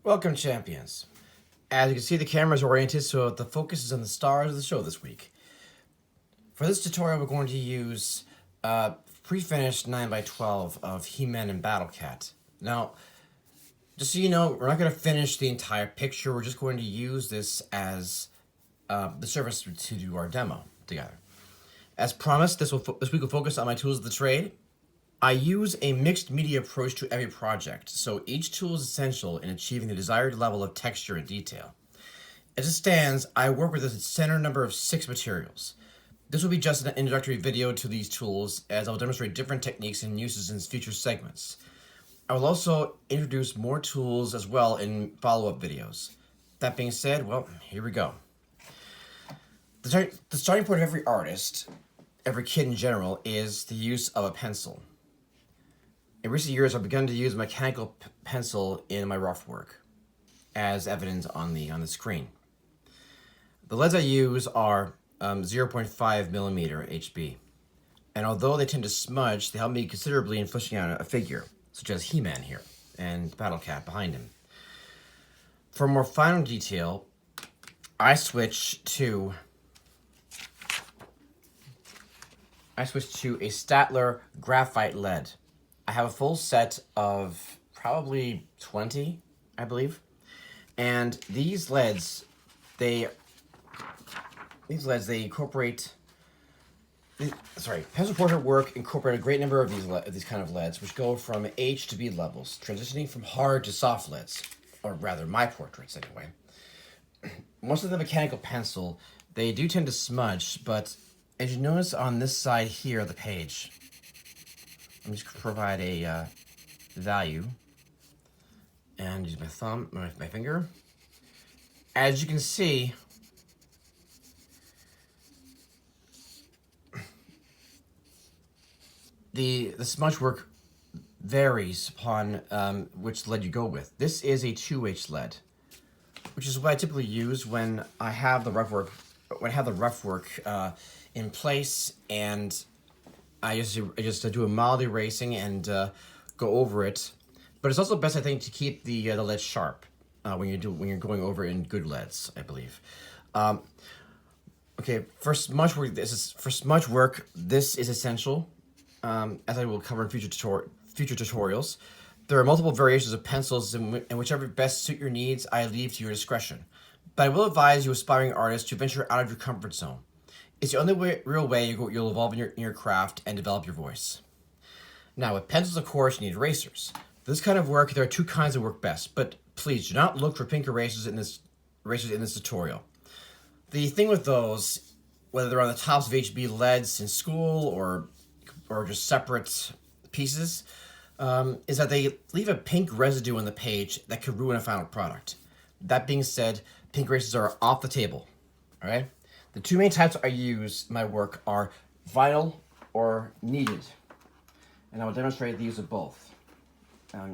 Welcome, champions. As you can see, the camera is oriented so the focus is on the stars of the show this week. For this tutorial, we're going to use prefinished 9x12 of He-Man and Battle Cat. Now, just so you know, we're not going to finish the entire picture. We're just going to use this as the service to do our demo together. As promised, this week will focus on my tools of the trade. I use a mixed media approach to every project, so each tool is essential in achieving the desired level of texture and detail. As it stands, I work with a standard number of 6 materials. This will be just an introductory video to these tools, as I'll demonstrate different techniques and uses in future segments. I will also introduce more tools as well in follow-up videos. That being said, well, here we go. The starting point of every artist, every kid in general, is the use of a pencil. In recent years, I've begun to use a mechanical pencil in my rough work, as evident on the screen. The leads I use are 0.5 millimeter HB, and although they tend to smudge, they help me considerably in fleshing out a figure, such as He-Man here and Battle Cat behind him. For more final detail, I switch to a Statler graphite lead. I have a full set of probably 20, I believe. And these leads, they incorporate, pencil portrait work incorporate a great number of these kind of leads, which go from H to B levels, transitioning from hard to soft leads, or rather my portraits anyway. Most of the mechanical pencil, they do tend to smudge, but as you notice on this side here of the page, I'm just going to provide a value and use my finger. As you can see, the smudge work varies upon which lead you go with. This is a 2H lead, which is what I typically use when I have the rough work in place, and I just do a mild erasing and go over it. But it's also best, I think, to keep the lead sharp when you're going over in good leads, I believe. Okay, for smudge work, this is essential, as I will cover in future tutorials. There are multiple variations of pencils, and whichever best suit your needs, I leave to your discretion. But I will advise you aspiring artists to venture out of your comfort zone. It's the only real way you'll evolve in your craft and develop your voice. Now, with pencils, of course, you need erasers. For this kind of work, there are 2 kinds that work best, but please do not look for pink erasers in this tutorial. The thing with those, whether they're on the tops of HB leads in school or just separate pieces, is that they leave a pink residue on the page that could ruin a final product. That being said, pink erasers are off the table. All right. The 2 main types I use in my work are vinyl or kneaded, and I will demonstrate the use of both.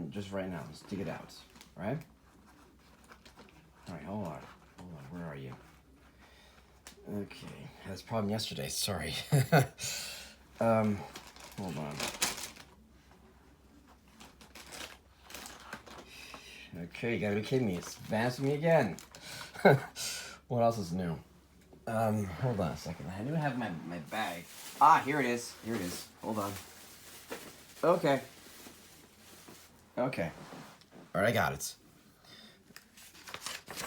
Just right now, let's dig it out. All right. All right. Hold on. Where are you? Okay, that's a problem yesterday. Sorry. Hold on. Okay, you gotta be kidding me. It's vanished me again. What else is new? Hold on a second. I do have my bag. Ah, here it is. Hold on. Okay. All right, I got it.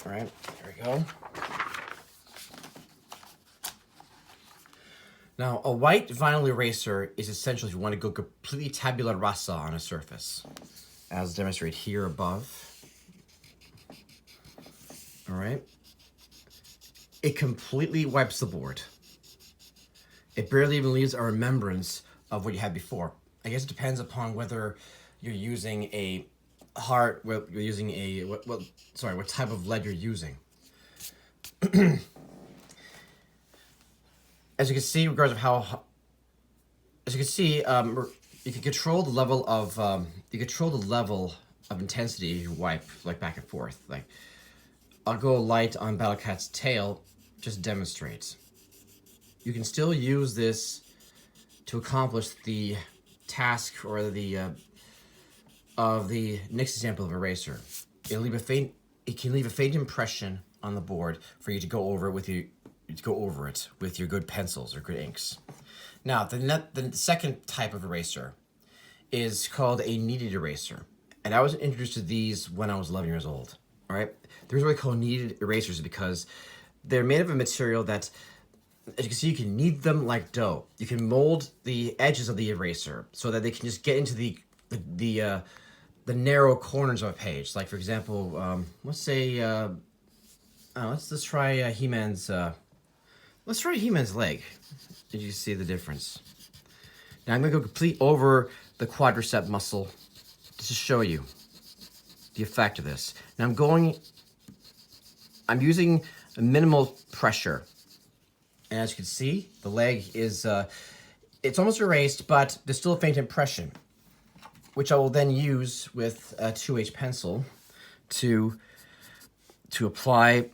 All right, here we go. Now, a white vinyl eraser is essential if you want to go completely tabula rasa on a surface, as demonstrated here above. All right. It completely wipes the board. It barely even leaves a remembrance of what you had before. I guess it depends upon whether you're using what type of lead you're using. As you can see, regardless of you can control the level of intensity you wipe, like back and forth. Like, I'll go light on Battle Cat's tail, just demonstrates. You can still use this to accomplish the task or the of the next example of eraser. it can leave a faint impression on the board for you to go over it with your good pencils or good inks. Now, the second type of eraser is called a kneaded eraser. And I was introduced to these when I was 11 years old. All right? The reason why I call kneaded erasers is because they're made of a material that, as you can see, you can knead them like dough. You can mold the edges of the eraser so that they can just get into the narrow corners of a page. Like, for example, let's say, let's try He-Man's leg. Did you see the difference? Now I'm going to go complete over the quadricep muscle just to show you the effect of this. Now I'm using a minimal pressure. And as you can see, the leg is, it's almost erased, but there's still a faint impression, which I will then use with a 2H pencil to apply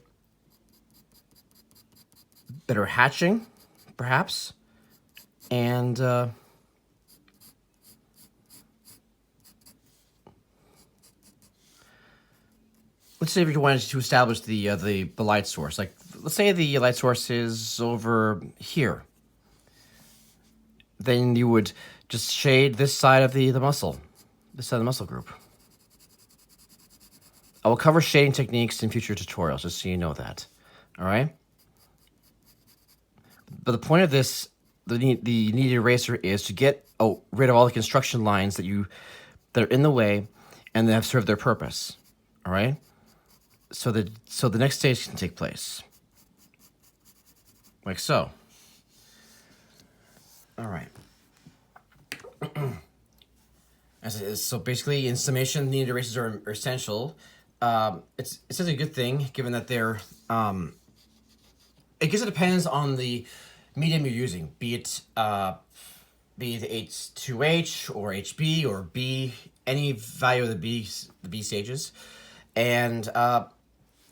better hatching, perhaps, and let's say if you wanted to establish the light source, like let's say the light source is over here, then you would just shade this side of the muscle, this side of the muscle group. I will cover shading techniques in future tutorials, just so you know that. All right. But the point of this, the kneaded eraser, is to get rid of all the construction lines that are in the way and that have served their purpose. All right. So the next stage can take place, like so. All right. So basically, in summation, kneaded erasers are essential. It's such a good thing, given that they're. I guess it depends on the medium you're using, be it the H2H or HB or B, any value of the B stages, and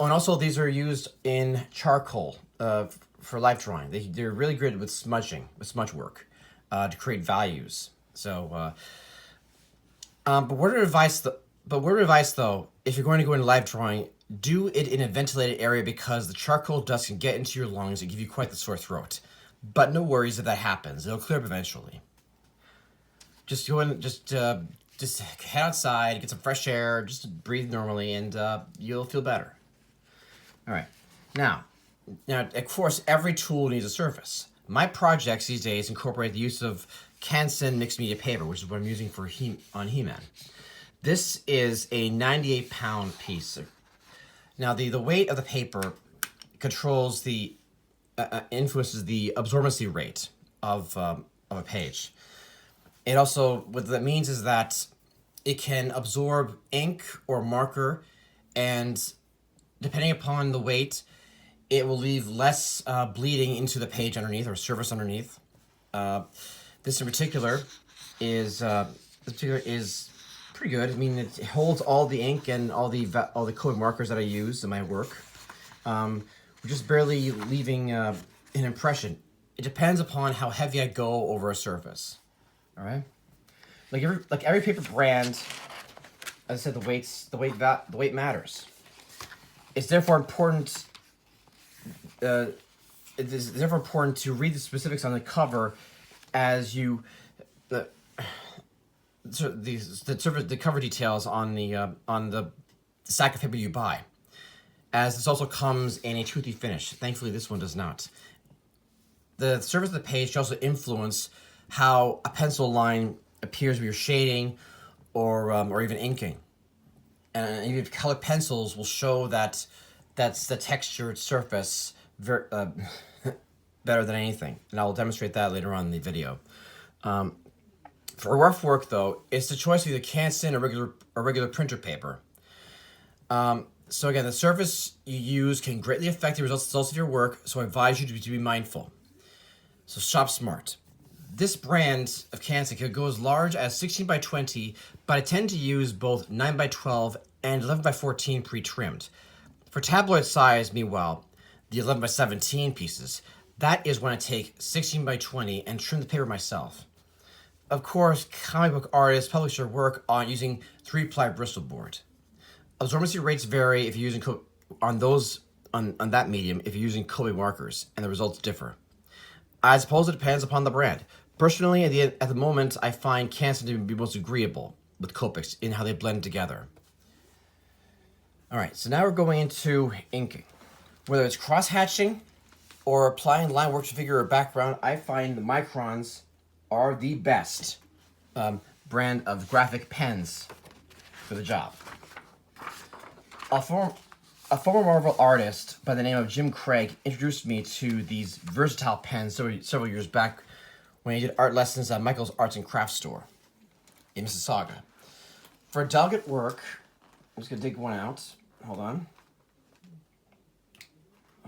also these are used in charcoal for life drawing. They're really good with smudge work to create values. So, but word of advice though, if you're going to go into life drawing, do it in a ventilated area because the charcoal dust can get into your lungs and give you quite the sore throat. But no worries if that happens; it'll clear up eventually. Just go in, just head outside, get some fresh air, just breathe normally, and you'll feel better. All right, now, of course, every tool needs a surface. My projects these days incorporate the use of Canson mixed media paper, which is what I'm using for on He-Man. This is a 98-pound piece. Now, the weight of the paper controls influences the absorbency rate of a page. It also, what that means is that it can absorb ink or marker, and depending upon the weight, it will leave less bleeding into the page underneath or surface underneath. This in particular is pretty good. I mean, it holds all the ink and all the colored markers that I use in my work. We're just barely leaving an impression. It depends upon how heavy I go over a surface. All right, like every paper brand, as I said, the weight matters. It's therefore important. It is therefore important to read the specifics on the cover as you. The cover details on the sack of paper you buy, as this also comes in a toothy finish. Thankfully, this one does not. The surface of the page should also influence how a pencil line appears when you're shading or even inking. And even colored pencils will show that's the textured surface better than anything. And I will demonstrate that later on in the video. For rough work, though, it's the choice of either Canson or regular printer paper. So again, the surface you use can greatly affect the results of your work, so I advise you to be mindful. So shop smart. This brand of Canson could go as large as 16 by 20, but I tend to use both 9 by 12 and 11 by 14 pre-trimmed. For tabloid size, meanwhile, the 11 by 17 pieces, that is when I take 16 by 20 and trim the paper myself. Of course, comic book artists publish their work on using 3-ply Bristol board. Absorbency rates vary if you're using on that medium if you're using Kobe markers, and the results differ. I suppose it depends upon the brand. Personally, at the moment, I find Canson to be most agreeable with Copics in how they blend together. All right, so now we're going into inking. Whether it's cross-hatching or applying line work to figure a background, I find the Microns are the best brand of graphic pens for the job. A former Marvel artist by the name of Jim Craig introduced me to these versatile pens several years back when he did art lessons at Michael's Arts and Crafts store in Mississauga. For delicate work, I'm just going to dig one out. Hold on.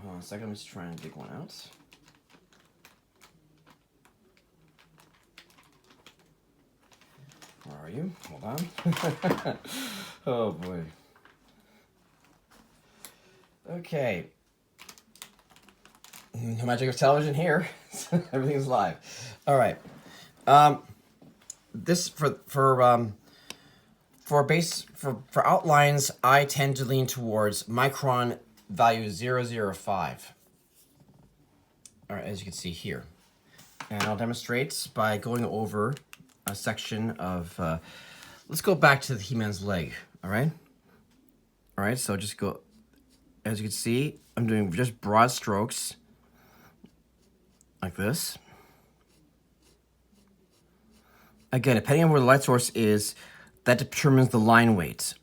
Hold on a second, I'm just trying to dig one out. Where are you? Hold on. Oh boy. Okay. The magic of television here. Everything's live. All right. This for outlines, I tend to lean towards micron value 005. All right, as you can see here, and I'll demonstrate by going over a section of. Let's go back to the He-Man's leg. All right. All right. So just go. As you can see, I'm doing just broad strokes like this. Again, depending on where the light source is, that determines the line weight,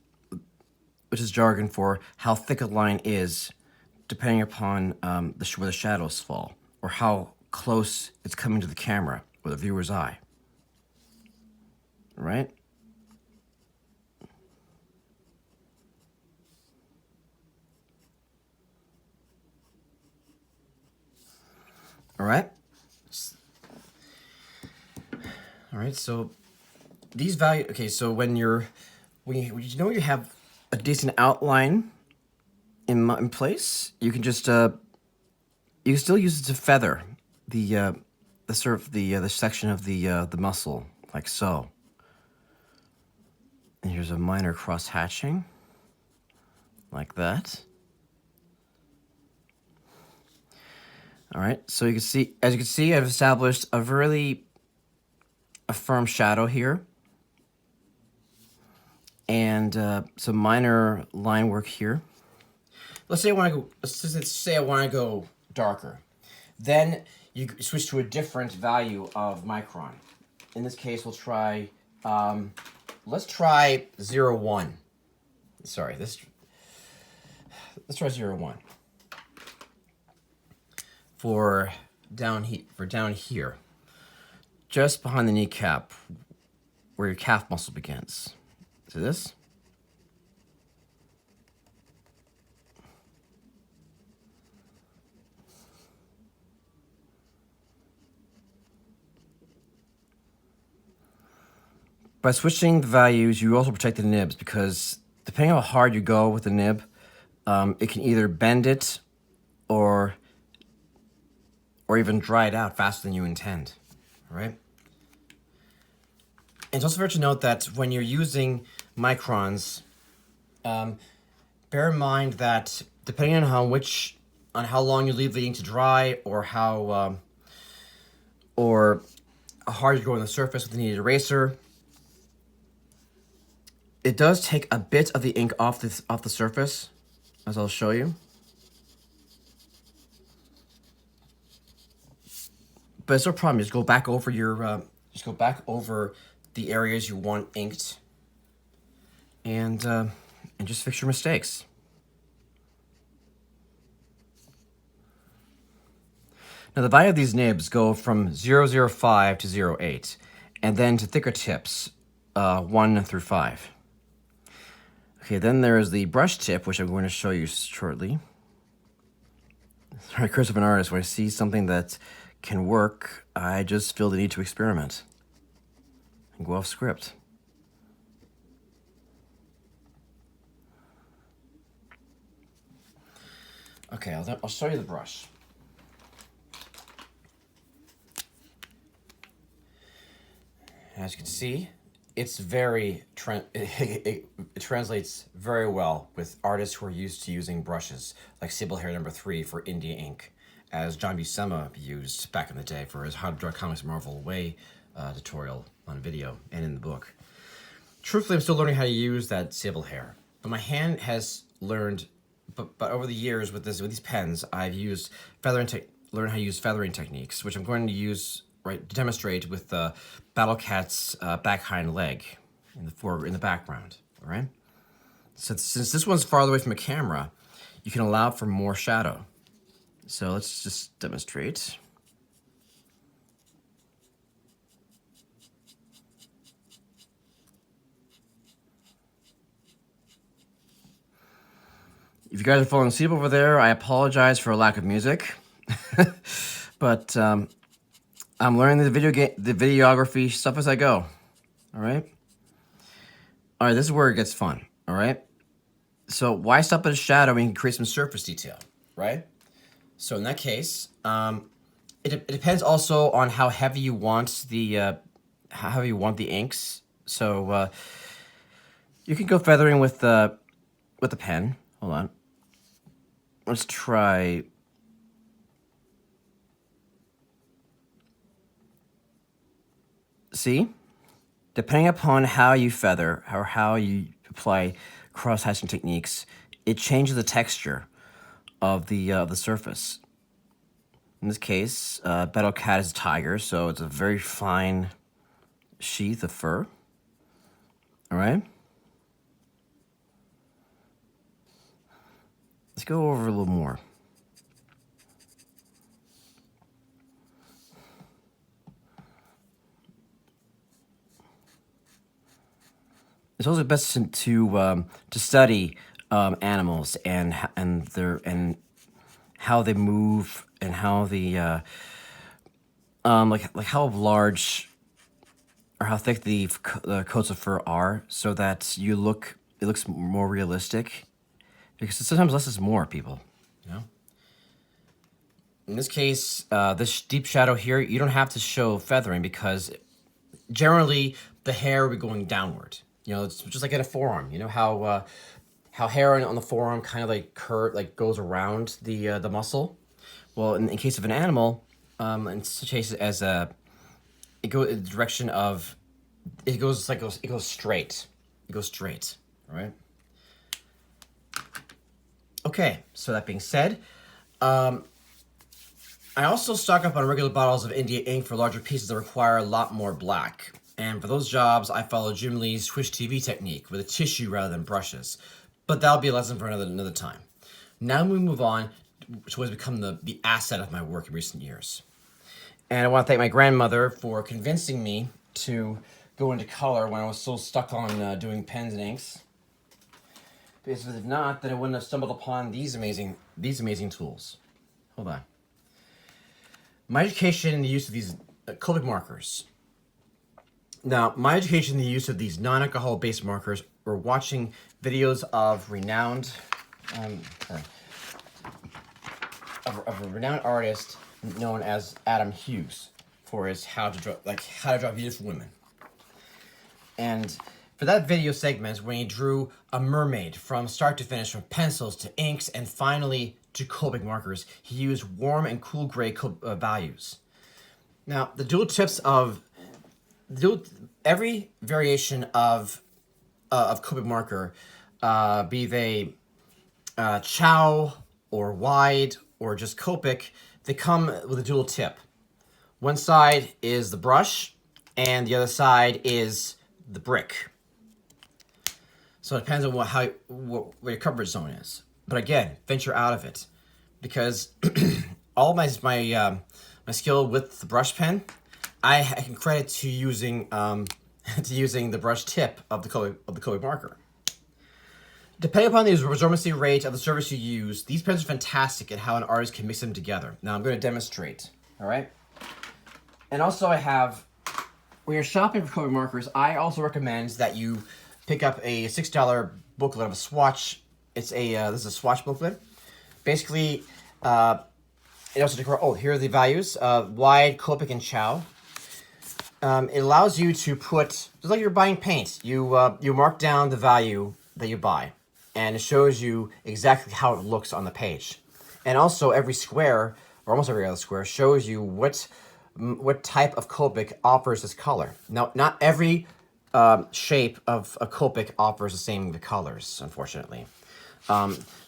which is jargon for how thick a line is, depending upon where the shadows fall, or how close it's coming to the camera or the viewer's eye. All right? All right. All right. So these values. Okay. So when you have a decent outline in place, you can just you can still use it to feather the section of the muscle like so. And here's a minor cross hatching like that. All right, so as you can see, I've established a firm shadow here, and some minor line work here. Let's say I want to go darker. Then you switch to a different value of micron. In this case, we'll try. Let's try 0.1. Sorry, let's try 0.1. For down here, just behind the kneecap, where your calf muscle begins. See this? By switching the values, you also protect the nibs, because depending on how hard you go with the nib, it can either bend it or even dry it out faster than you intend, all right? And it's also fair to note that when you're using microns, bear in mind that depending on how long you leave the ink to dry, or how hard you go on the surface with the kneaded eraser, it does take a bit of the ink off the surface, as I'll show you. But it's no problem. Just go back over the areas you want inked, and just fix your mistakes. Now the value of these nibs go from 0.05 to 0.8, and then to thicker tips, 1 through 5. Okay, then there is the brush tip, which I'm going to show you shortly. Sorry, curse of an artist. When I see something that can work, I just feel the need to experiment and go off script. Okay, I'll show you the brush. As you can see, it's very it translates very well with artists who are used to using brushes like Sable Hair #3 for India ink, as John Buscema used back in the day for his How to Draw Comics Marvel Away tutorial on video and in the book. Truthfully, I'm still learning how to use that Sable Hair, but my hand has learned. But over the years with these pens, I've used learn how to use feathering techniques, which I'm going to use to demonstrate with the Battle Cat's back hind leg in the background. All right. Since this one's farther away from the camera, you can allow for more shadow. So let's just demonstrate. If you guys are falling asleep over there, I apologize for a lack of music. But I'm learning the videography stuff as I go. All right. All right, this is where it gets fun. All right. So why stop at a shadow when you can create some surface detail, right? So in that case, it depends also on how heavy you want the inks. So you can go feathering with the pen. Hold on. Let's try. See? Depending upon how you feather or how you apply cross-hatching techniques, it changes the texture of the surface. In this case, Battle Cat is a tiger, so it's a very fine sheath of fur. All right? Let's go over a little more. It's also best to study animals and how they move and how the like how large or how thick the coats of fur are, so that it looks more realistic. Because sometimes less is more, people. You know. In this case, this deep shadow here, you don't have to show feathering because generally the hair will be going downward. You know, it's just like in a forearm. You know how hair on the forearm kind of like goes around the muscle. Well, in case of an animal, in such cases as it goes in the direction of it goes straight. It goes straight. All right. Okay. So that being said, I also stock up on regular bottles of India ink for larger pieces that require a lot more black. And for those jobs, I follow Jim Lee's Twitch TV technique with a tissue rather than brushes. But that'll be a lesson for another time. Now we move on to what has become the asset of my work in recent years. And I want to thank my grandmother for convincing me to go into color when I was so stuck on doing pens and inks. Because if not, then I wouldn't have stumbled upon these amazing tools. Hold on. My education in the use of these Copic markers. Now, my education in the use of these non-alcohol based markers were watching videos of renowned of a renowned artist known as Adam Hughes for his how to draw beautiful women. And for that video segment, when he drew a mermaid from start to finish, from pencils to inks and finally to Copic markers, he used warm and cool gray values. Now, the dual tips of every variation of Copic marker, be they Chow or wide or just Copic, they come with a dual tip. One side is the brush, and the other side is the brick. So it depends on where your coverage zone is. But again, venture out of it, because all my skill with the brush pen, I can credit to using the brush tip of the Copic marker. Depending upon the absorbency rate of the surface you use, these pens are fantastic at how an artist can mix them together. Now I'm going to demonstrate. All right. And also when you're shopping for Copic markers, I also recommend that you pick up a $6 booklet of a swatch. This is a swatch booklet. Basically, it also here are the values: wide, Copic, and Chow. it allows you to put, just like you're buying paint, you mark down the value that you buy, and it shows you exactly how it looks on the page. And also every square, or almost every other square, shows you what type of Copic offers this color. Now, not every shape of a Copic offers the same colors, unfortunately.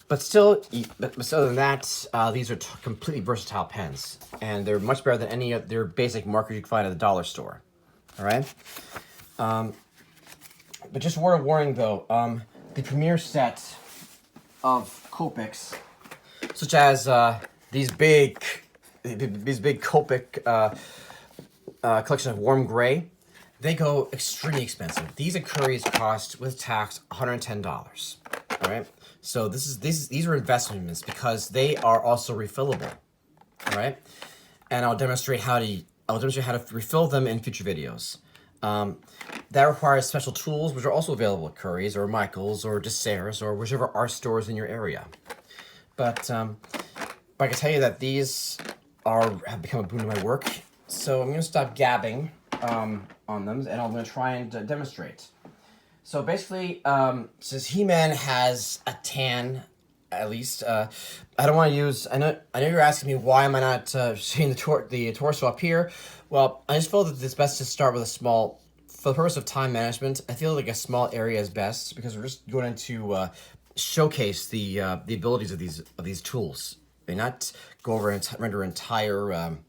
But still, other than that, these are completely versatile pens, and they're much better than any of their basic markers you can find at the dollar store. All right. But just a word of warning, though, the premier set of Copics, such as these big Copic collection of warm gray, they go extremely expensive. These at Curry's cost with tax $110. All right. So these are investments because they are also refillable. All right. And I'll demonstrate how to refill them in future videos. That requires special tools, which are also available at Curry's or Michael's or DeSerres or whichever art stores in your area. But I can tell you that these have become a boon to my work. So I'm going to stop gabbing on them, and I'm going to try and demonstrate. So basically, since He-Man has a tan, at least, I don't want to use. I know you're asking me why am I not seeing the torso up here. Well, I just feel that it's best to start with a small. For the purpose of time management, I feel like a small area is best because we're just going to showcase the abilities of these tools. They not go over and render entire an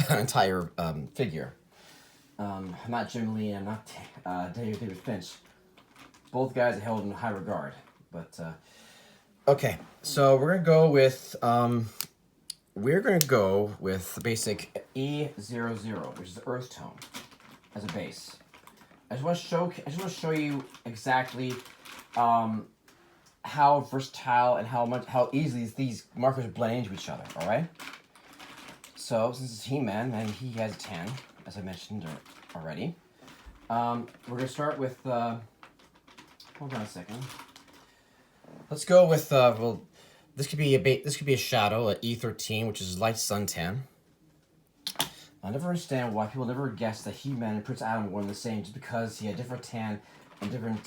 entire figure. I'm not Jim Lee. I'm not David Finch. Both guys are held in high regard, but okay. So we're gonna go with the basic E00, which is the earth tone, as a base. I just want to show you exactly how versatile and how easily these markers blend into each other. All right. So since it's He-Man and he has a tan, as I mentioned already, we're gonna start with. Hold on a second. Let's go with well, this could be a shadow, an E13, which is light suntan. I never understand why people never guess that He-Man and Prince Adam were one and the same just because he had different tan and different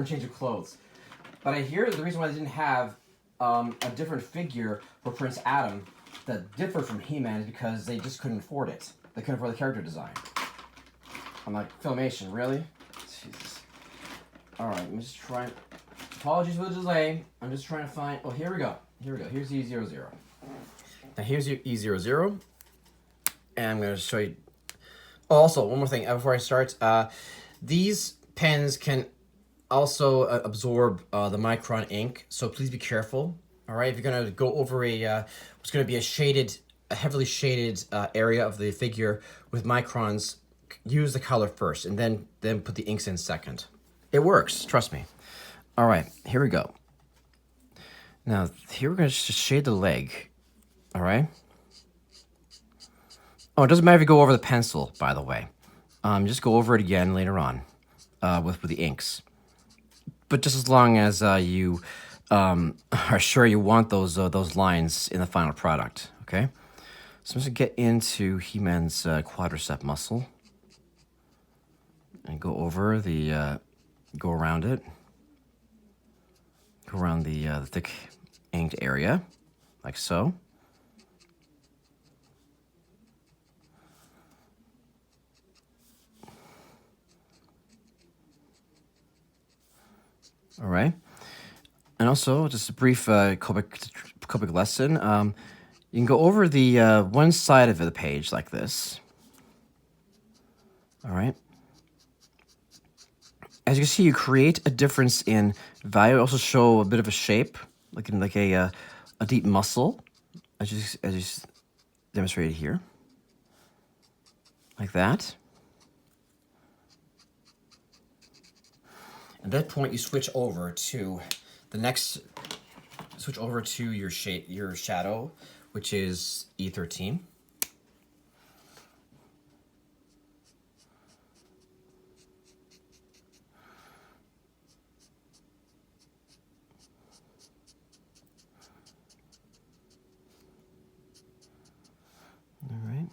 change of clothes. But I hear the reason why they didn't have a different figure for Prince Adam that differed from He-Man is because they just couldn't afford it. They couldn't afford the character design. I'm like, Filmation, really? Jesus. Alright, I'm just trying. Apologies for the delay. I'm just trying to find. Oh, here we go. Here's E00. Now, here's your E00. And I'm going to show you. Oh, also, one more thing before I start. These pens can also absorb the micron ink, so please be careful. Alright, if you're going to go over what's going to be a heavily shaded area of the figure with microns, use the color first, and then put the inks in second. It works, trust me. All right, here we go. Now, here we're going to just shade the leg. All right? Oh, it doesn't matter if you go over the pencil, by the way. Just go over it again later on with the inks. But just as long as you are sure you want those lines in the final product, okay? So I'm just going to get into He-Man's quadricep muscle. And go over the... Go around it. Go around the thick inked area, like so. All right. And also, just a brief Copic lesson. You can go over the one side of the page like this. All right. As you can see, you create a difference in value. Also show a bit of a shape, like a deep muscle, as you demonstrated here, like that. At that point, you switch over to the next. Switch over to your shadow, which is E13. All right.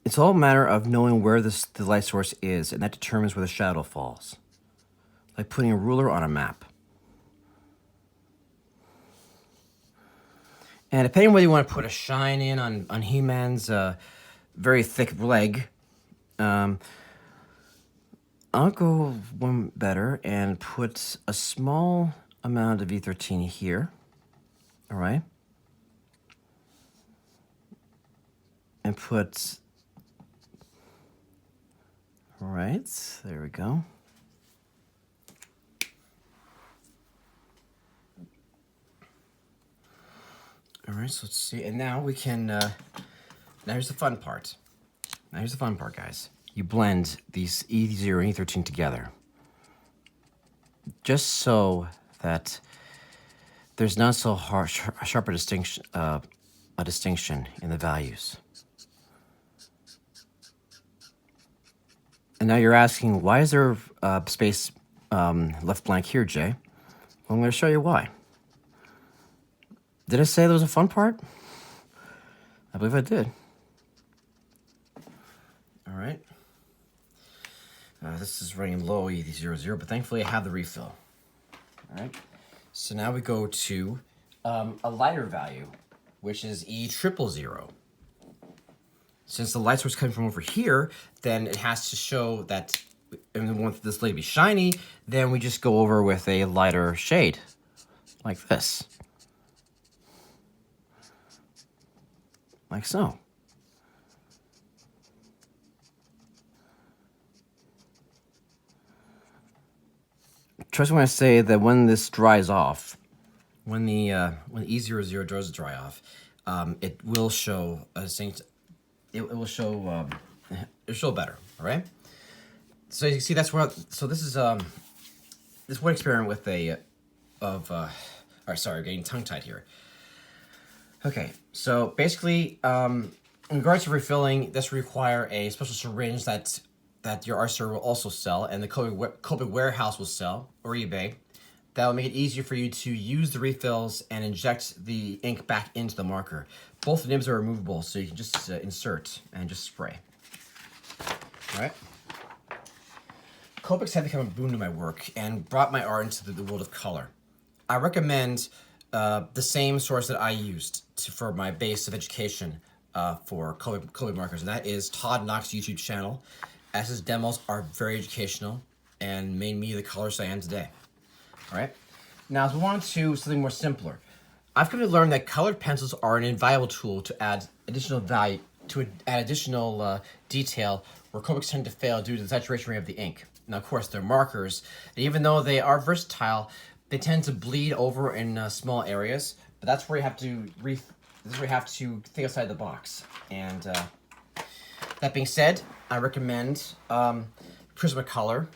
It's all a matter of knowing where the light source is, and that determines where the shadow falls. Like putting a ruler on a map. And depending on whether you want to put a shine in on He-Man's very thick leg, I'll go one better and put a small amount of E13 here. All right. And put, all right, there we go. All right, so let's see. And now we can, now here's the fun part. Now here's the fun part, guys. You blend these E0 and E13 together. Just so that there's not so sharp a distinction in the values. And now you're asking, why is there space left blank here, Jay? Well, I'm going to show you why. Did I say there was a fun part? I believe I did. All right. This is running low, E00, but thankfully I have the refill. All right. So now we go to a lighter value, which is E000. Since the light source coming from over here, then it has to show that, and we want this light to be shiny, then we just go over with a lighter shade, like this. Like so. Trust me when I say that when this dries off, when E00 does dry off, it will show a distinct. It will show. It'll show better. All right. So you can see that's where. So this is this one experiment with a All right, sorry, getting tongue tied here. Okay, so basically, in regards to refilling, this will require a special syringe that your art store will also sell, and the Kobe warehouse will sell, or eBay. That will make it easier for you to use the refills and inject the ink back into the marker. Both nibs are removable, so you can just insert and just spray. All right. Copics have become a boon to my work and brought my art into the world of color. I recommend the same source that I used for my base of education for Kobe markers, and that is Todd Knox's YouTube channel, as his demos are very educational and made me the colorist I am today. All right. Now, as we want to something more simpler, I've come to learn that colored pencils are an invaluable tool to add additional value, to add additional detail where Copics tend to fail due to the saturation rate of the ink. Now, of course, they're markers, and even though they are versatile, they tend to bleed over in small areas. But that's where you have to think outside the box. And that being said, I recommend Prismacolor.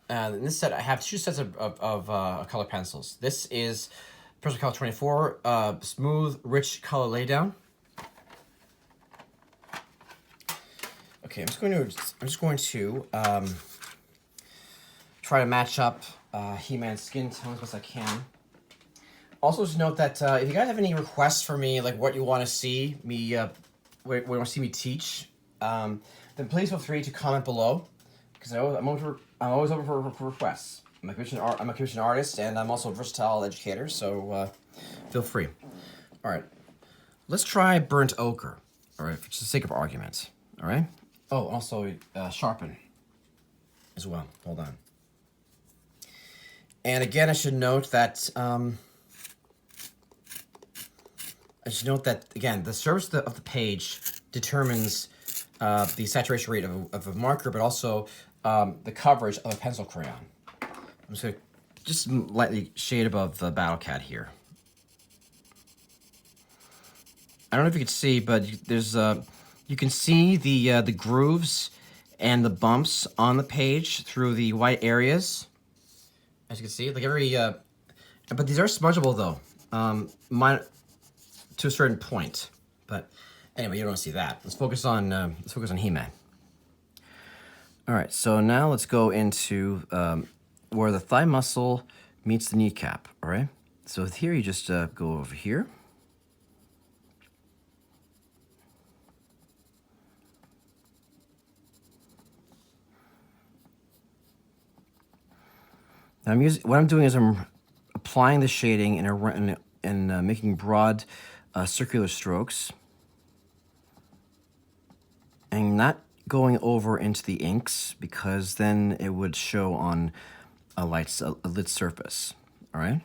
In this set, I have two sets of color pencils. This is Prismacolor 24, smooth, rich color laydown. Okay, I'm just going to try to match up He-Man's skin tone as best I can. Also, just note that if you guys have any requests for me, like what you want to see me, what you want to see me teach, then please feel free to comment below, because I'm always open for requests. I'm a commissioned artist, and I'm also a versatile educator, so feel free. All right, let's try burnt ochre. All right, for the sake of argument. All right. Oh, also sharpen as well. Hold on. And again, I should note that again, the surface of the page determines the saturation rate of a marker, but also the coverage of a pencil crayon. I'm just gonna just lightly shade above the Battle Cat here. I don't know if you can see, but there's you can see the grooves and the bumps on the page through the white areas. As you can see, like but these are smudgeable though, to a certain point. But anyway, you don't want to see that. Let's focus on He-Man. All right, so now let's go into where the thigh muscle meets the kneecap. All right, so here you just go over here. Now what I'm doing is I'm applying the shading and making broad circular strokes, and not going over into the inks because then it would show on a lit surface. All right.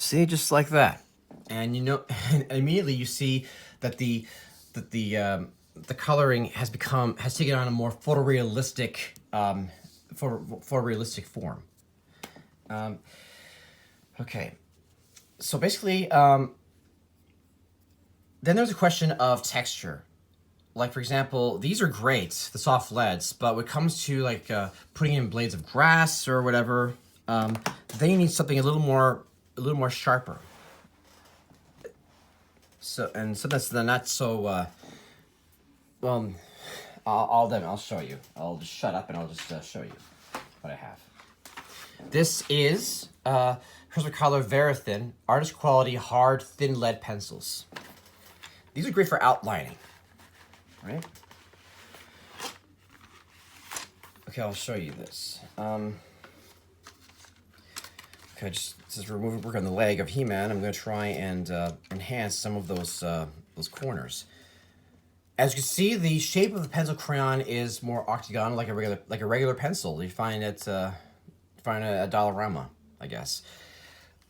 See, just like that, and and immediately you see that the coloring has taken on a more photorealistic form. Okay, so basically, then there's a question of texture. Like, for example, these are great, the soft leads, but when it comes to like putting in blades of grass or whatever, they need something a little more sharper. So, and sometimes they're not so, well, I'll show you. I'll just shut up and I'll just show you what I have. This is Prismacolor Verithin Artist Quality Hard Thin Lead Pencils. These are great for outlining, right? Okay, I'll show you this. Okay, just since we're working on the leg of He-Man, I'm going to try and enhance some of those corners. As you can see, the shape of the pencil crayon is more octagonal, like a regular pencil. You find it a Dollarama, I guess.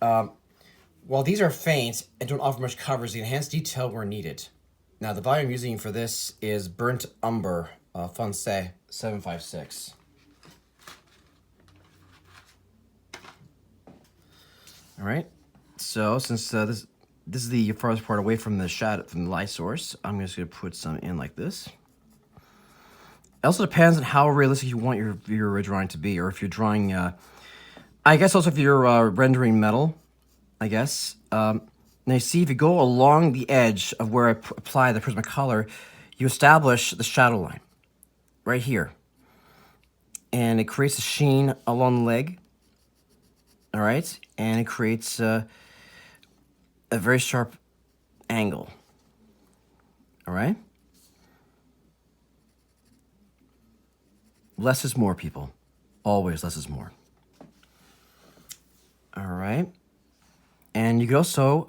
While these are faint and don't offer much coverage, the enhanced detail where needed. Now, the volume I'm using for this is Burnt Umber Foncé 756. All right. So since this is the farthest part away from the shadow, from the light source, I'm just going to put some in like this. It also depends on how realistic you want your drawing to be, or if you're drawing. I guess also if you're rendering metal, I guess. Now you see, if you go along the edge of where I apply the Prismacolor, you establish the shadow line right here, and it creates a sheen along the leg. All right, and it creates a very sharp angle. All right. Less is more, people. Always less is more. All right. And you could also,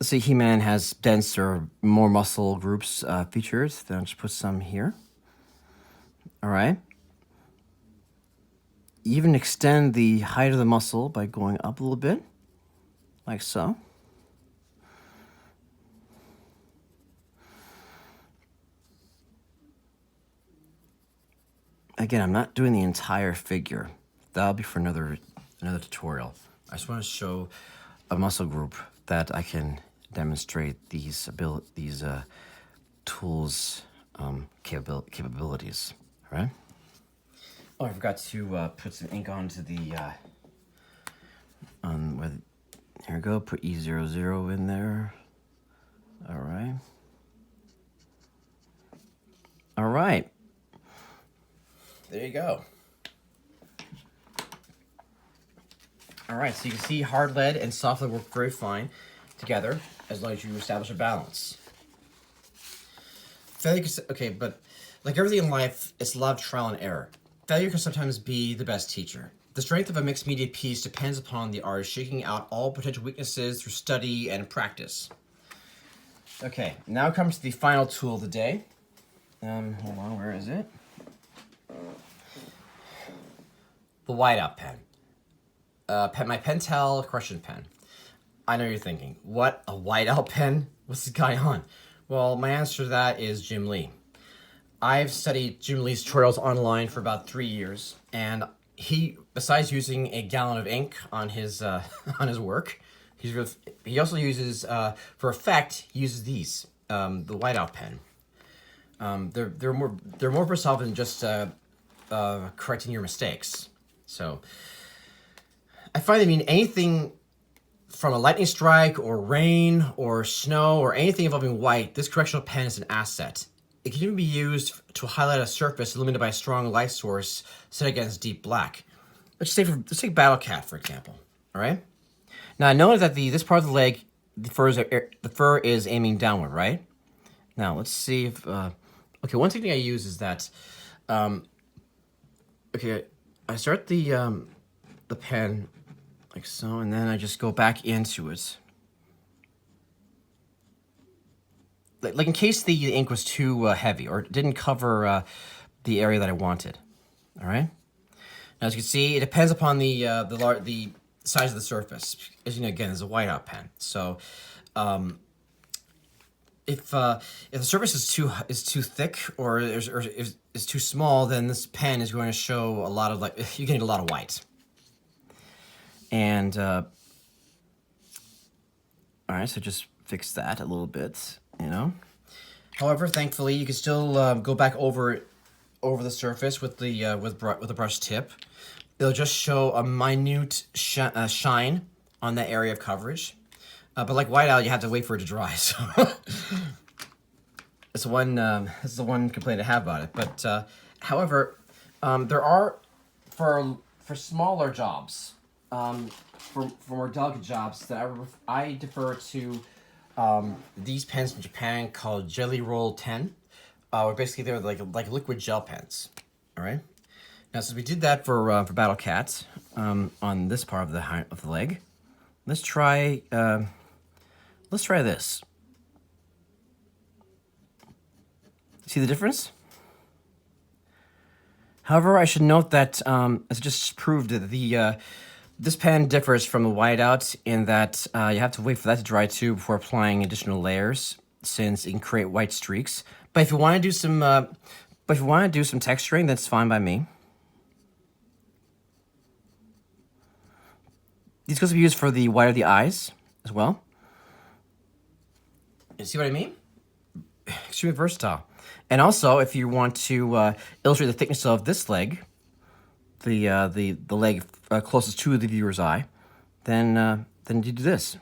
let's say He-Man has denser, more muscle groups featured. Then I'll just put some here. All right. Even extend the height of the muscle by going up a little bit, like so. Again, I'm not doing the entire figure. That'll be for another tutorial. I just want to show a muscle group that I can demonstrate these tools capabilities. All right. Oh, I forgot to put some ink onto the here we go. Put E00 in there. All right. All right. There you go. All right, so you can see hard lead and soft lead work very fine together as long as you establish a balance. Failure, okay, but like everything in life, it's a lot of trial and error. Failure can sometimes be the best teacher. The strength of a mixed media piece depends upon the artist shaking out all potential weaknesses through study and practice. Okay, now comes the final tool of the day. Hold on, where is it? The whiteout pen. My Pentel Crushing pen. I know you're thinking, what, a whiteout pen? What's this guy on? Well, my answer to that is Jim Lee. I've studied Jim Lee's tutorials online for about 3 years, and he, besides using a gallon of ink on his on his work, he also uses for effect. He uses these the whiteout pen. They're more versatile than just correcting your mistakes. So I find they mean anything from a lightning strike or rain or snow or anything involving white. This correctional pen is an asset. It can even be used to highlight a surface illuminated by a strong light source set against deep black. let's take Battle Cat for example. All right. Now I notice that this part of the leg, the fur is aiming downward, right? Now let's see if okay. One technique I use is that okay, I start the pen like so, and then I just go back into it. Like in case the ink was too heavy or didn't cover the area that I wanted. All right. Now, as you can see, it depends upon the size of the surface. As you know, again, it's a whiteout pen. So, if the surface is too thick or is too small, then this pen is going to show a lot of you're getting a lot of white. And all right, so just fix that a little bit. You know. However, thankfully, you can still go back over the surface with the brush tip. It'll just show a minute shine on that area of coverage. But like whiteout, you have to wait for it to dry. So it's this is the one complaint I have about it. But however, there are for smaller jobs, for more delicate jobs that I defer to. These pens in Japan called Jelly Roll 10, where basically they're like liquid gel pens. All right. Now, since we did that for Battle Cat on this part of the leg, let's try this. See the difference? However, I should note that as just proved that this pen differs from the whiteout in that you have to wait for that to dry too before applying additional layers, since it can create white streaks. But if you want to do some, texturing, that's fine by me. These can also be used for the white of the eyes as well. You see what I mean? Extremely versatile. And also, if you want to illustrate the thickness of this leg, the leg closest to the viewer's eye, then you do this.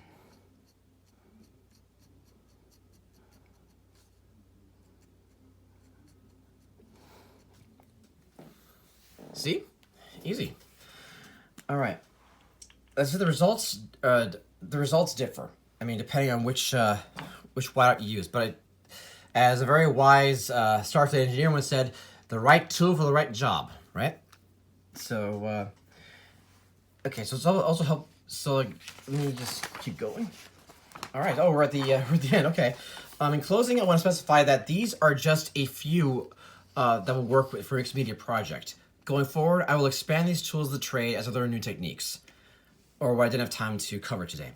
See? Easy. All right. So the results differ. I mean, depending on which whiteout you use. But as a very wise Star Trek engineer once said, the right tool for the right job, right? So, okay, so it's also help. So let me just keep going. All right. Oh, we're at the end. Okay. In closing, I want to specify that these are just a few that will work for your mixed media project. Going forward, I will expand these tools of the trade as I learn new techniques, or what I didn't have time to cover today.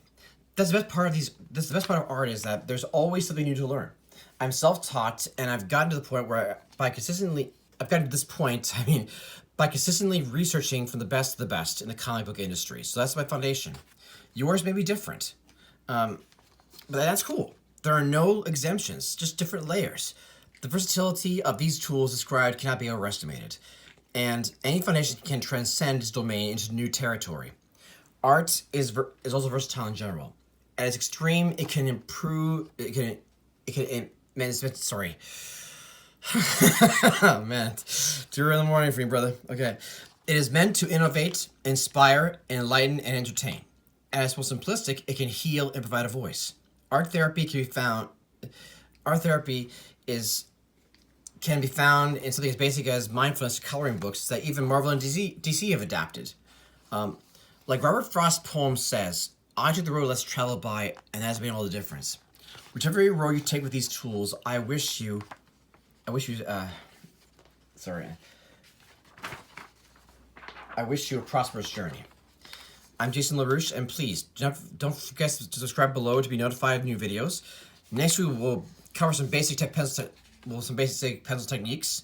That's the best part of the best part of art is that there's always something new to learn. I'm self-taught, and I've gotten to the point where by consistently researching from the best of the best in the comic book industry. So that's my foundation. Yours may be different, but that's cool. There are no exemptions, just different layers. The versatility of these tools described cannot be overestimated, and any foundation can transcend its domain into new territory. Art is also versatile in general. At its extreme, it can improve. Sorry. Oh, man. 2 in the morning for me, brother. Okay. It is meant to innovate, inspire, enlighten, and entertain. At its most simplistic, it can heal and provide a voice. Art therapy can be found in something as basic as mindfulness coloring books that even Marvel and DC have adapted. Like Robert Frost's poem says, I took the road less traveled by, and that has made all the difference. Whichever road you take with these tools, I wish you a prosperous journey. I'm Jason LaRouche, and please don't forget to subscribe below to be notified of new videos. Next week we'll cover some basic pencil techniques.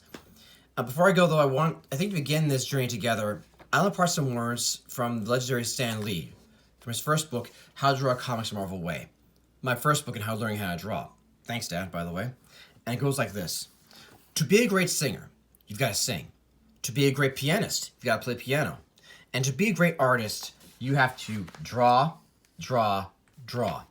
Before I go though, I think to begin this journey together, I'll impart some words from the legendary Stan Lee, from his first book, How to Draw Comics the Marvel Way. My first book in learning how to draw. Thanks, Dad, by the way. And it goes like this. To be a great singer, you've got to sing. To be a great pianist, you've got to play piano. And to be a great artist, you have to draw, draw, draw.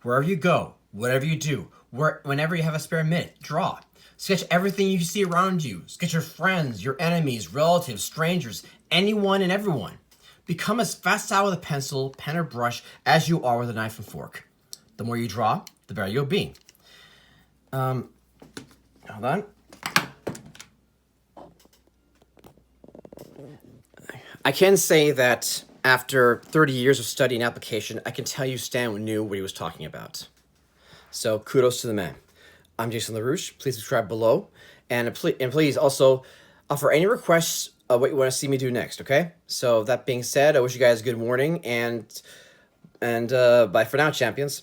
Wherever you go, whatever you do, whenever you have a spare minute, draw. Sketch everything you see around you. Sketch your friends, your enemies, relatives, strangers, anyone and everyone. Become as facile with a pencil, pen, or brush as you are with a knife and fork. The more you draw, the better you'll be. Hold on. I can say that after 30 years of study and application, I can tell you Stan knew what he was talking about. So kudos to the man. I'm Jason LaRouche. Please subscribe below. And please also offer any requests of what you want to see me do next, okay? So that being said, I wish you guys a good morning, and bye for now, champions.